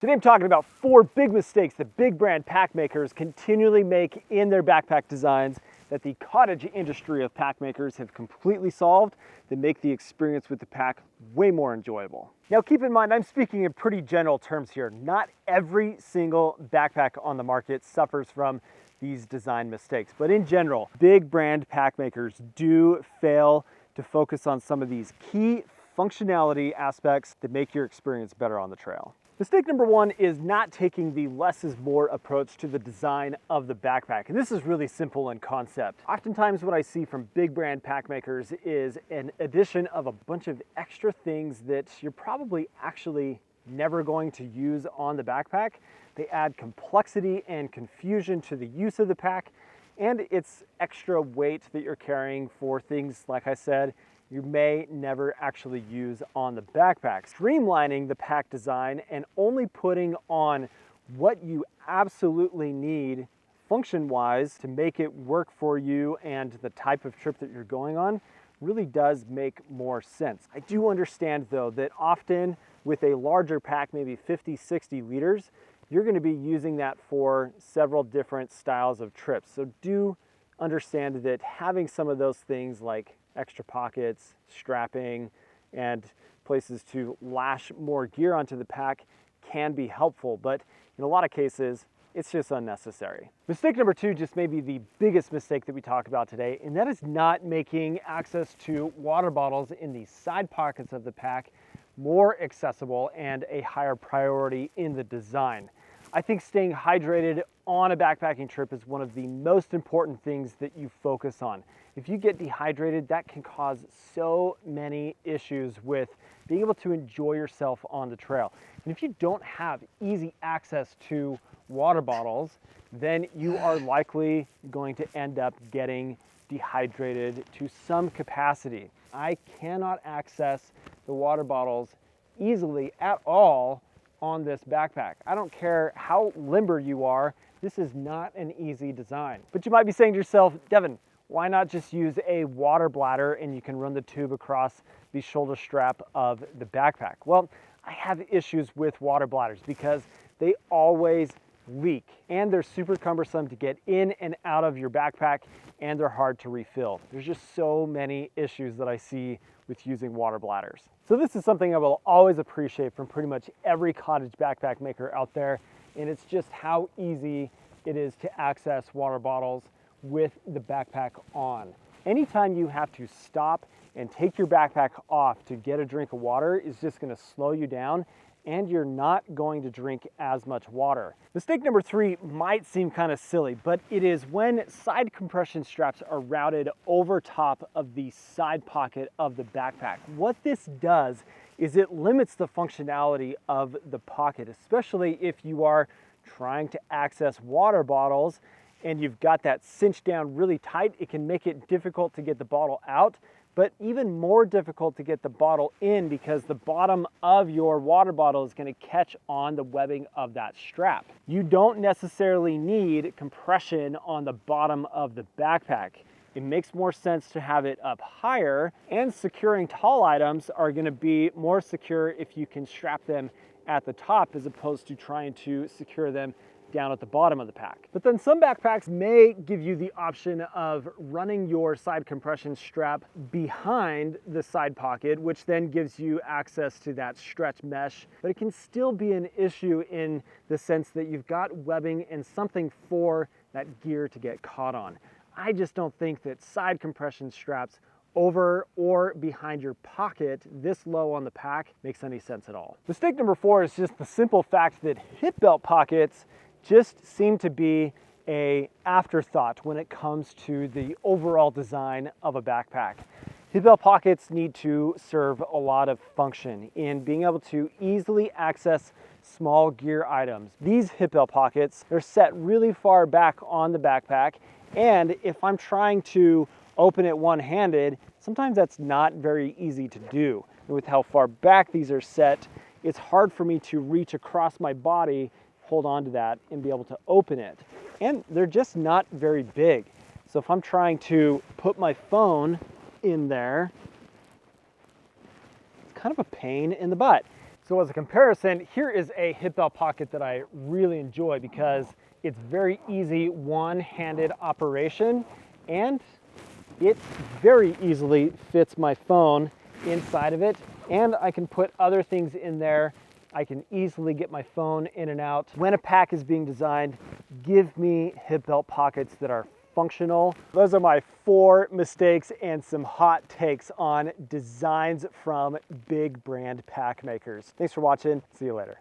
Today I'm talking about 4 big mistakes that big brand pack makers continually make in their backpack designs that the cottage industry of pack makers have completely solved that make the experience with the pack way more enjoyable. Now keep in mind, I'm speaking in pretty general terms here. Not every single backpack on the market suffers from these design mistakes, but in general, big brand pack makers do fail to focus on some of these key functionality aspects that make your experience better on the trail. Mistake number 1 is not taking the less is more approach to the design of the backpack. And this is really simple in concept. Oftentimes what I see from big brand pack makers is an addition of a bunch of extra things that you're probably actually never going to use on the backpack. They add complexity and confusion to the use of the pack, and it's extra weight that you're carrying for things, like I said, you may never actually use on the backpack. Streamlining the pack design and only putting on what you absolutely need function-wise to make it work for you and the type of trip that you're going on really does make more sense. I do understand though that often with a larger pack, maybe 50, 60 liters, you're gonna be using that for several different styles of trips. So do understand that having some of those things like extra pockets, strapping, and places to lash more gear onto the pack can be helpful, but in a lot of cases, it's just unnecessary. Mistake number 2 just may be the biggest mistake that we talk about today, and that is not making access to water bottles in the side pockets of the pack more accessible and a higher priority in the design. I think staying hydrated on a backpacking trip is one of the most important things that you focus on. If you get dehydrated, that can cause so many issues with being able to enjoy yourself on the trail. And if you don't have easy access to water bottles, then you are likely going to end up getting dehydrated to some capacity. I cannot access the water bottles easily at all on this backpack. I don't care how limber you are, this is not an easy design. But you might be saying to yourself, Devin, why not just use a water bladder and you can run the tube across the shoulder strap of the backpack? Well, I have issues with water bladders because they always leak and they're super cumbersome to get in and out of your backpack and they're hard to refill. There's just so many issues that I see with using water bladders. So this is something I will always appreciate from pretty much every cottage backpack maker out there, and it's just how easy it is to access water bottles with the backpack on. Anytime you have to stop and take your backpack off to get a drink of water is just going to slow you down and you're not going to drink as much water. Mistake number 3 might seem kind of silly, but it is when side compression straps are routed over top of the side pocket of the backpack. What this does is it limits the functionality of the pocket, especially if you are trying to access water bottles and you've got that cinched down really tight. It can make it difficult to get the bottle out, but even more difficult to get the bottle in because the bottom of your water bottle is going to catch on the webbing of that strap. You don't necessarily need compression on the bottom of the backpack. It makes more sense to have it up higher, and securing tall items are going to be more secure if you can strap them at the top as opposed to trying to secure them down at the bottom of the pack. But then some backpacks may give you the option of running your side compression strap behind the side pocket, which then gives you access to that stretch mesh, but it can still be an issue in the sense that you've got webbing and something for that gear to get caught on. I just don't think that side compression straps over or behind your pocket this low on the pack makes any sense at all. Mistake number 4 is just the simple fact that hip belt pockets just seem to be an afterthought when it comes to the overall design of a backpack. Hip belt pockets need to serve a lot of function in being able to easily access small gear items. These hip belt pockets, they're set really far back on the backpack, and if I'm trying to open it one-handed, sometimes that's not very easy to do. And with how far back these are set, it's hard for me to reach across my body, hold on to that, and be able to open it. And they're just not very big. So if I'm trying to put my phone in there, it's kind of a pain in the butt. So as a comparison, here is a hip belt pocket that I really enjoy because it's very easy one-handed operation, and it very easily fits my phone inside of it, and I can put other things in there. I can easily get my phone in and out. When a pack is being designed, give me hip belt pockets that are functional. Those are my 4 mistakes and some hot takes on designs from big brand pack makers. Thanks for watching. See you later.